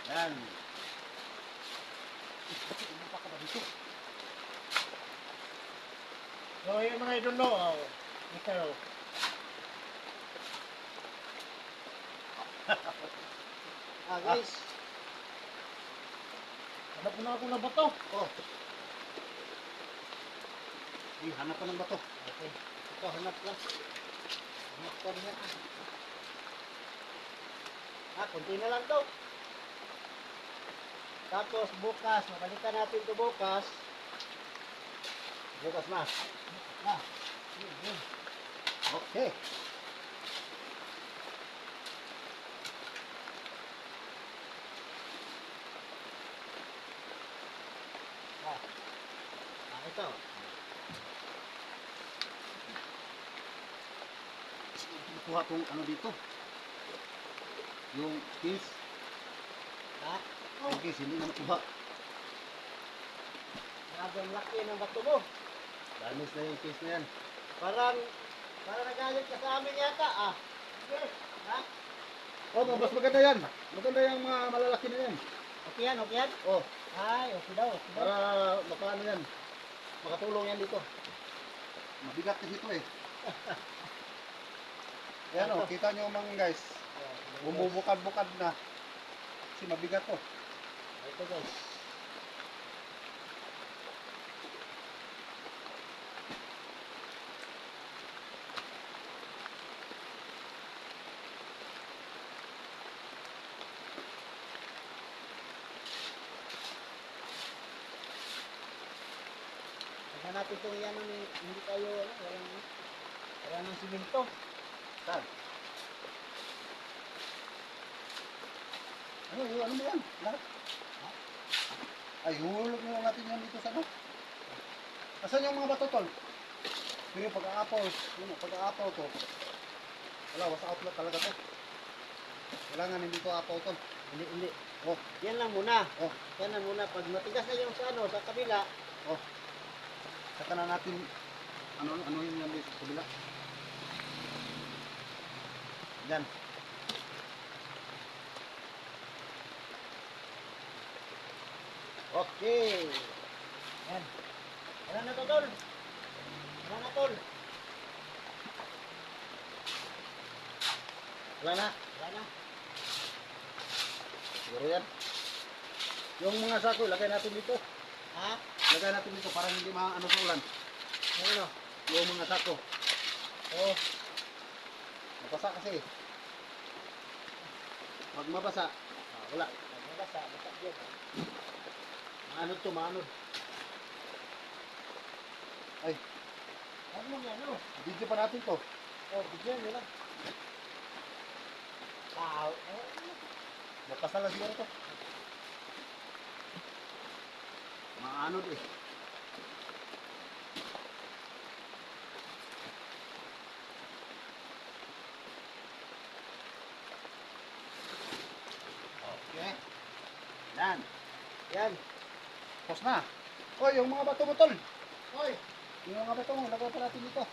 Yan. Umupa ka ba dito? So, yung mga idol, no? Ito. Guys. Hanap mo na ako ng bato. Oh. Hanap ka ng bato. Okay. Ito, hanap ka. Hanap ka niya. Kunti na lang daw. Tapos bukas, mabalikan natin ito bukas. Bukas na. Okay. Ito. Kuha tong ano dito. Yung case. Yung case, hindi na makuha. Grabe ang laki ng bato mo. Damis na yung case na yan. Parang nagalit ka sa amin yata Okay. Mas maganda yan. Maganda yung mga malalaki na yan. Okay yan, okay yan? Ay, okay daw. Para makaano yan. Makatulong yan dito. Mabigat kasi ito eh. Yan kita nyo mga guys. Bumubukad-bukad na. Kasi mabigat to. Ito guys. Hanapin itong yan, hindi tayo, wala ng simento. Saan? Ano mo yan? Lahat? Ay, hulog na lang natin yan dito sa ano? Asan yung mga bato tol? Pero pag-aapaw to. Wala, wasa out lang talaga to. Kailangan hindi to aapaw tol. Hindi. Yan lang muna. Yan lang muna. Pag matigas na yung sa kabila. Saka na natin ano yung yan dito sa kabila. Yan. Okay. Yan. Wala na to, tol. Wala na, tol. Wala na. Siguro yan. Yung mga sako, lagay natin dito. Lagay natin dito para hindi maano sa ulan. Ano? Yung mga sako. Mabasa kasi. Pag mabasa, wala. Pag mabasa, basa dyan. Maanod to, maanod. Ay. Ano mo yan, ano? Video pa natin to. Video yan, yun lang. Bukasa lang siguro to. Maanod eh. Okay. Yan. Tapos na. Yung mga bato mo tol. Yung mga bato mo, lagay pa natin dito.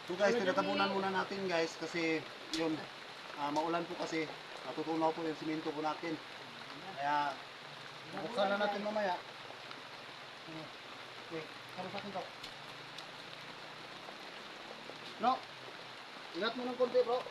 So guys, tinatabunan muna natin guys kasi yun, maulan po kasi natutunaw po yung simento po natin. Kaya buksan na natin mamaya. Okay, karo sa akin to. No, ingat mo ng konti bro.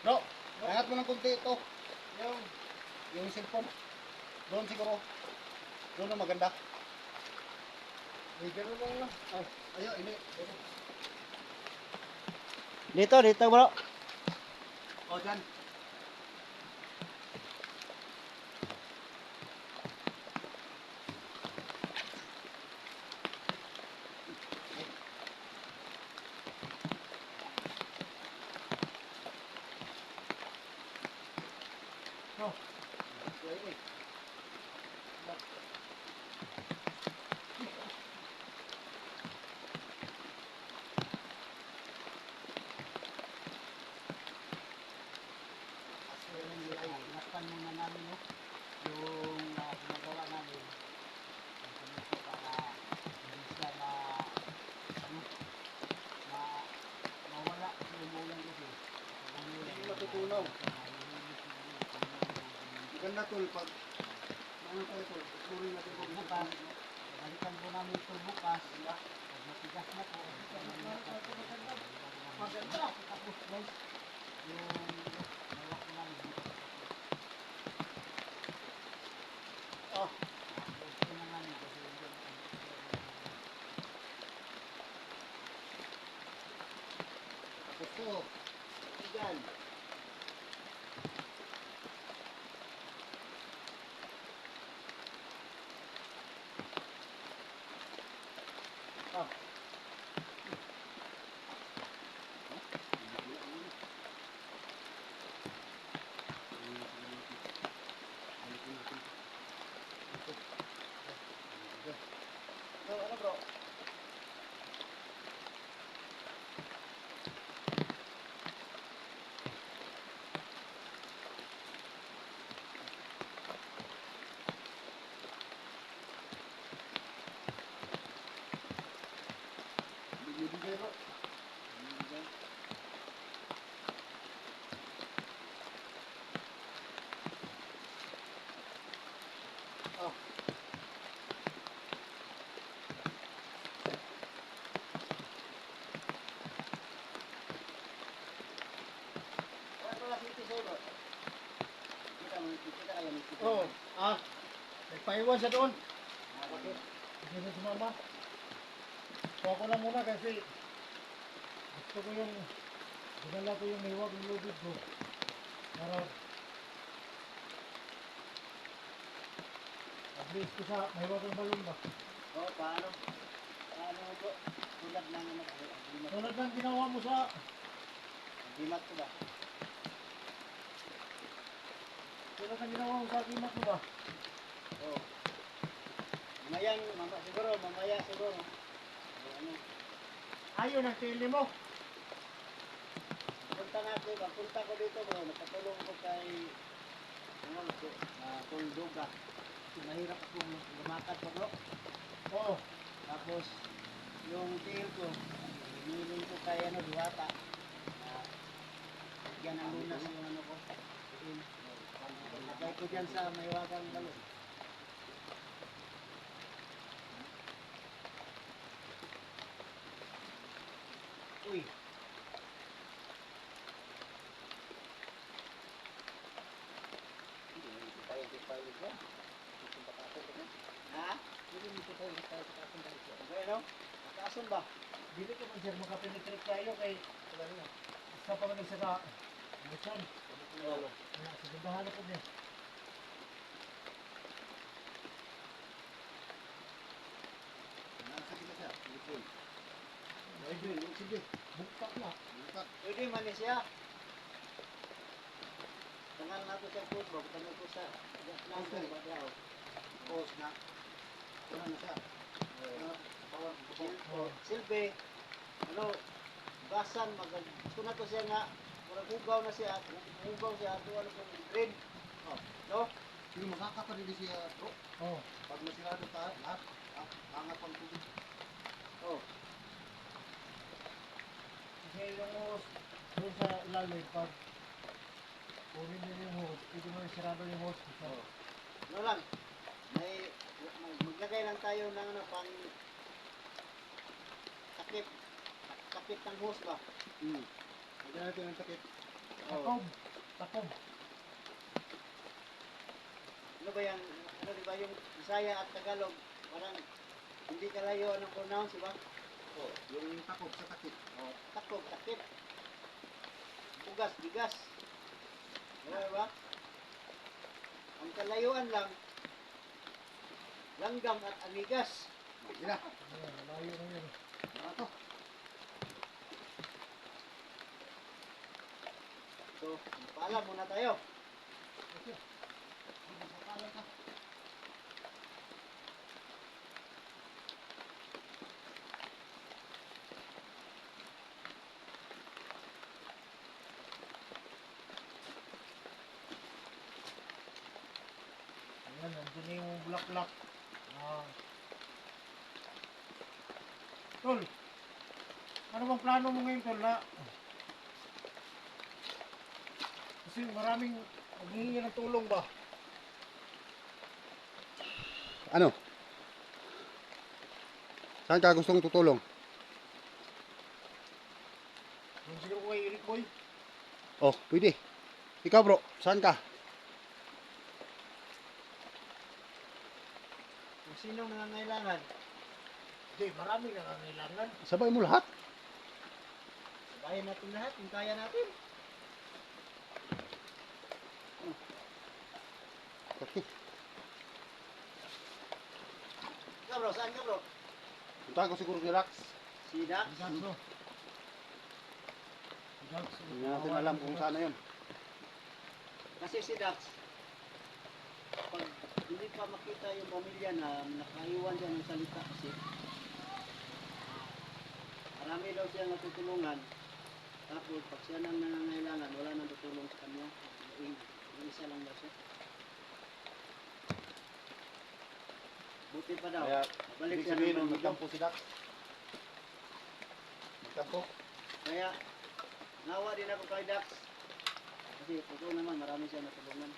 Bro, ingat mo ng konti ito. Yung cellphone. Doon siguro. Doon na maganda. Gano'n lang lang. Ayaw, ini. Dito bro. Dyan. Maganda tol, pag ano tayo tol, turing natin kung Bukas, balikan po namin ito bukas. Pag matigas na po, Maganda. tapos guys, yung bawa ko namin bukas. Oh, Ito na namin kasi yung tapos to. Diyan. oh. So, ano bro? Bibigay bro. Oh. Wala pala city sa'yo bro. Kita kayo may city. Oh, nagpaiwan siya doon. Bakit? Hindi na sumama. So ako lang muna kasi gusto ko yung dinala ko yung hiwag ng lubid ko. Para at least ko sa hiwag ng balon ba. Oh, paano? Paano po? Tulad ng ano, agreement. Tulad ng ginawa mo sa Agreement ko ba? tulad ng ginawa mo sa agimat mo ba? Oo. Mamaya siguro. Ano, Ayun ang tili mo. punta ko dito bro, nakatulong ko kay Tulduga. Mahirap akong lumakad pa bro. Oo. Tapos, yung tail ko, hiniling ko kay Diwata. Yan ang lunas yung ano ko. Lagay ko dyan sa Maywagang balon. Uy, ha? Ano? Nakaason ba? Dili ko man sir makapenetrate tayo kay isa pa man isa ka mission. Oo. Sigundahan ako din. Nasa kita siya. Lipon. Ayun, sige. Bukta na. Bukat. Pwede man ni siya. Tangal na ko sa food, tangal ko sa lang ko ba daw. Pause na. Wala na siya. Power. Silbi, ano, basan, gusto na to siya nga, murag hugaw na siya, hugaw siya, ito ano kung green. Oh, no? Yung makakapa din siya bro. Oh. Pag masirado ka, lahat. Angat pang tubig. Oh, Kasi yung hose doon sa ilalim pag kunin nyo yung hose, pwede mo yung sarado yung hose. So, ano lang, maglagay lang tayo ng ano, pang takip, takip ng hose ba? Lagyan natin ang takip. Oh. takob. Takob. Ano ba yan, ano diba yung Bisaya at Tagalog, parang hindi kalayo anong pronounce, diba? Yung takop sa takip. Oh, takop, takip. Bugas, bigas. Diba? Ang kalayuan lang, langgam at amigas. Sige na. Ayan, malayo na yun. Ano to? So, paalam muna tayo. Okay. Pakalan ka. Ayan, nandun yung black. Tol, ano bang plano mo ngayon, Tol? Kasi maraming naghihingi ng tulong ba? Ano? Saan ka gustong tutulong? Yung siguro ko kay Eric Boy. Oh, pwede. Ikaw bro, saan ka? Kung sinong nangangailangan, Hindi, marami nangangailangan. Sabay mo lahat. sabahin natin lahat kung kaya natin. Okay. Ikaw bro, saan ka bro? Punta ko siguro ni Rax. Si Dax? Dax, no? Dax, Hindi natin alam kung saan na yun. Kasi si Dax, pag hindi pa makita yung pamilya na nakaiwan siya ng salita kasi marami daw siya natutulungan. Tapos pag siya nang nangangailangan, wala nang tutulong sa kanya. Yung isa lang daw siya. Buti pa daw. Kaya, Balik ibig siya sabihin ng nung Manila. nagtampo si Dax. Nagtampo. Kaya, nawa din ako kay Dax. Kasi totoo naman, marami siya natulungan.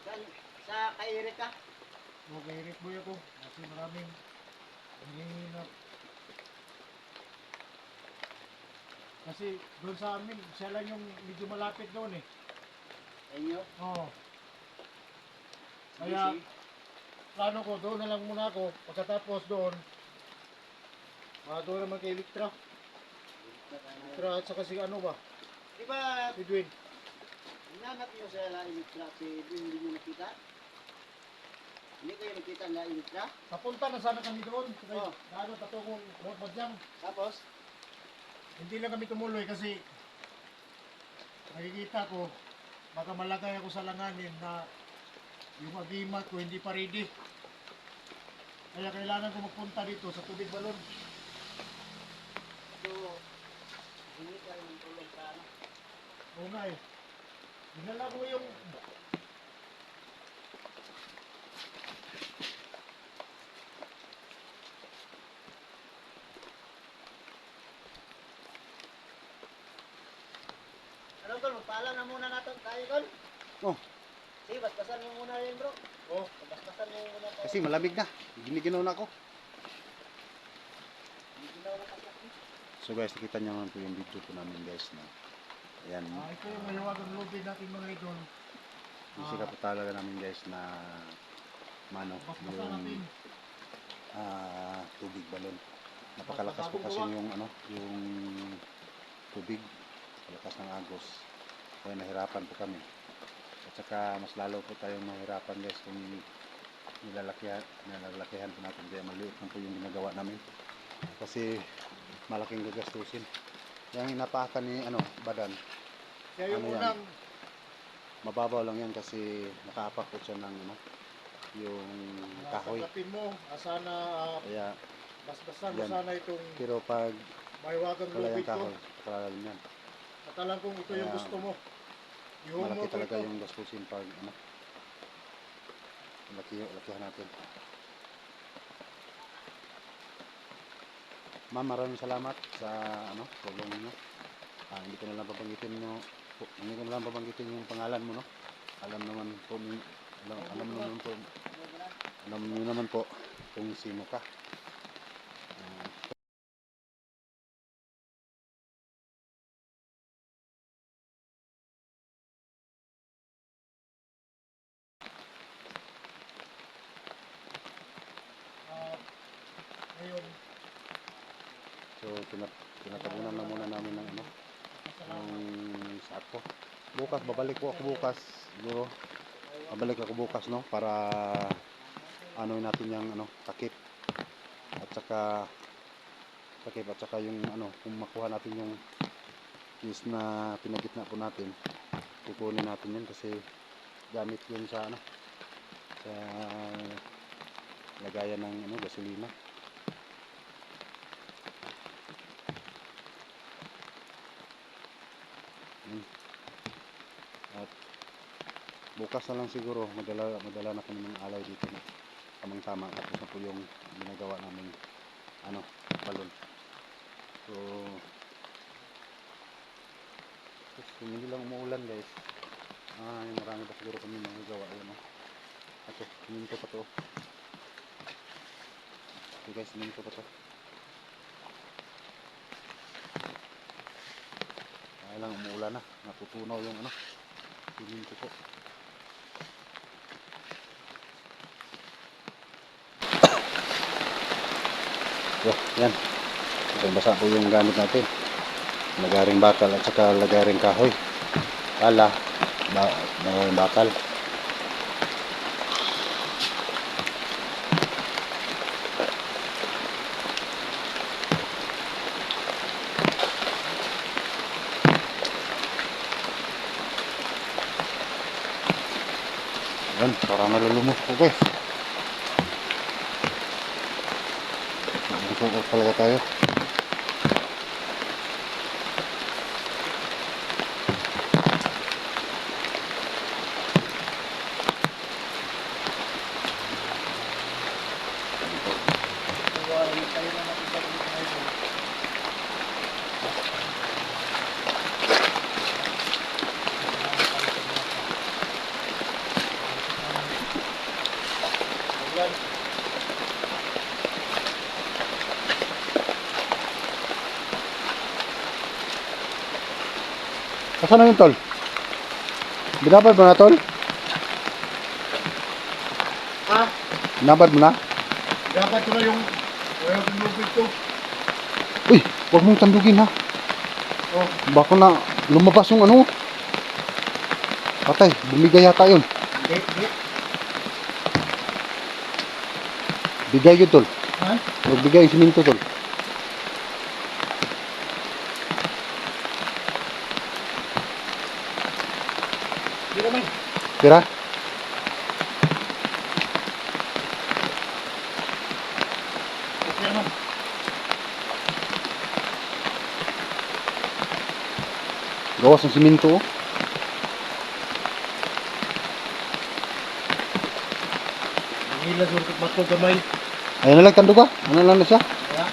Saan, sa kay Erika? O kay Eric Boy ako. Kasi maraming hinihinap. Kasi doon sa amin, siya lang yung medyo malapit doon eh. Sa inyo? Oo. Sige, Kaya, sige. plano ko, doon na lang muna ako. Pagkatapos doon, doon naman kay Electra. Electra at saka si ano ba? Di ba, Si Dwayne. hinanap niyo sa La Electra si Edwin, hindi niyo nakita? Hindi kayo nakita ang La Electra? Papunta na sana kami doon. Kaya, Oh. Ano, patungong Madyang. Tapos, Hindi lang kami tumuloy kasi nakikita ko, baka malagay ako sa langanin na yung agimat ko hindi pa ready. Kaya kailangan ko magpunta dito sa tubig balon. so, hingi kayo ng tulong sa ano. Oo nga eh. Dinala ko yung Ano tol, magpaalam na muna natin tayo tol. Oh, Sige, basbasan mo muna rin bro. oh, Basbasan mo muna tayo. kasi malamig na. Giniginom na ako. Hindi ginaw na kasi. So guys, nakita niyo naman po yung video po namin guys na ayan, ito yung mahiwagang lobby natin mga idol. isika po talaga namin guys na mano Basbasan natin. yung tubig balon. Napakalakas po kasi yung ano, yung tubig, lakas ng agos. Kaya nahirapan po kami. At saka mas lalo po tayong mahirapan guys kung nilalakihan po natin. Kaya maliit lang po yung ginagawa namin. Kasi malaking gagastusin. Yung inapakan ni ano, badan, Kaya yung Ano yan? unang mababaw lang yan kasi nakaapak po siya ng ano, yung kahoy. tanggapin mo, sana Kaya, basbasan mo Yan. sana itong pero pag mahiwagang wala lobby yung ko. kahoy, kalalim yan. At alam kong ito yung Kaya, gusto mo. Ihumor Malaki ko talaga ito. yung gastusin pag ano, lakihan natin. Ma'am, maraming salamat sa ano, tulong niyo. Hindi ko na lang babanggitin yung pangalan mo, no? Alam naman po, alam niyo naman po kung sino ka. Ah, Ngayon, so tinatabunan lang muna namin ng ano, yung sako. Bukas babalik po ako bukas. Siguro babalik ako bukas, no, para ano natin yung ano, takip at saka yung ano, kung makuha natin yung piece na pinagitna po natin, kukunin natin yun kasi gamit yun sa ano, sa lagayan ng ano, gasolina. At bukas na lang siguro madala na kami ng alay dito na tamang tama, tapos na po yung ginagawa namin ano, balon. So Kung hindi lang umuulan guys, marami pa siguro kami magagawa. Ayan o. Ito, siminto pa to. Ito guys, siminto pa to. Kaya lang umuulan na, natutunaw yung ano, siminto po. So, yan. Ito, basa po yung gamit natin. Lagaring bakal at saka lagaring kahoy. Pala, bakal. Yan, para malulumos po guys. Magsuot talaga tayo. Tayo na natin sa mga ito. Ayan. Asan na yung tol? Binabad mo na tol? Ha? Binabad mo na? Dapat ko na yung lubid ko. Uy, huwag mong tandugin ha. Oh, Baka na lumabas yung ano. Patay, bumigay yata yun. hindi. Bigay yun tol. Ha? Magbigay yung siminto tol. Hindi naman. Tira? Okay naman. Gawas ng siminto oh. Nangilas yung bato gamay. Ayan na lang tandog ka. Ano lang na siya. Kaya,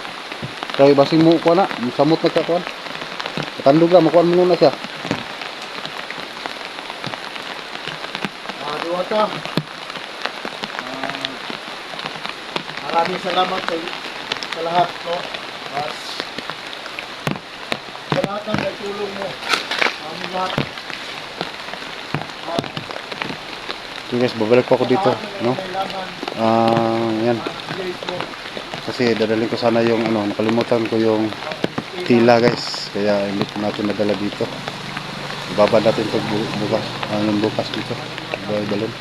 Kaya basing mo kuha na. Samot na ka kuha. Tandog ka, makuha mo na siya. Diwata. Maraming salamat sa lahat, no? At sa lahat ng tulong mo. Aming lahat. At So guys, babalik po ako dito. No? Yan. mo. Kasi dadalhin ko sana yung ano, nakalimutan ko yung tila guys. Kaya hindi ko natin nadala dito. Ibaba natin ito bukas. Bukas dito. Balon.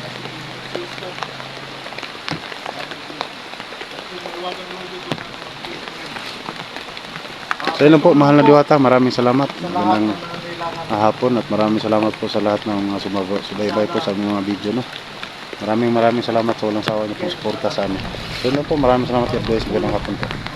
So yun lang po, mahal na Diwata. Maraming salamat. Magandang hapon at maraming salamat po sa lahat ng mga subaybay po sa mga video. No? Maraming salamat sa walang sawa niyo pong suporta sa amin. So yun lang po, maraming salamat. God bless. Magandang hapon po.